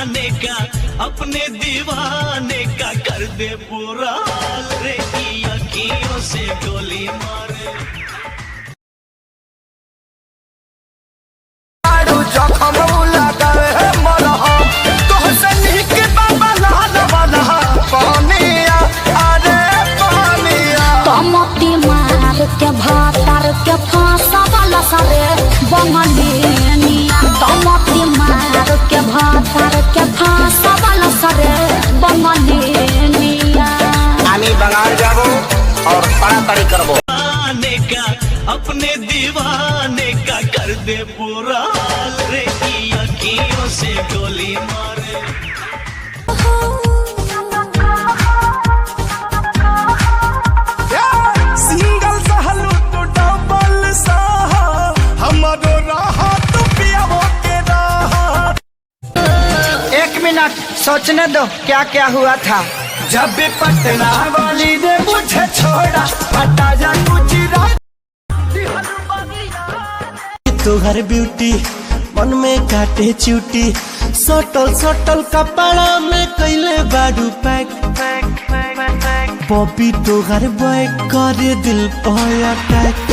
आने का अपने दीवाने का कर दे पूरा हाल रे की अखियों से गोली मारे। के भातर के फांसा वाला सारे बंगलिया दमती मार के भातर के फांसा वाला सारे बंगलिया आमी बंगाल जाबो और बड़ा तड़ी करबो। आने का अपने दीवाने का कर दे पूरा हाल रे की अखियों से गोली मारे। सोचने दो क्या क्या हुआ था जब पटना वाली ने मुझे छोड़ा हटा जा कुछ तोहर ब्यूटी मन में काटे चूटी सटल सटल कपड़ा में कैले बाडू पैक बॉबी तोहर बॉय करे दिल पर अटैक।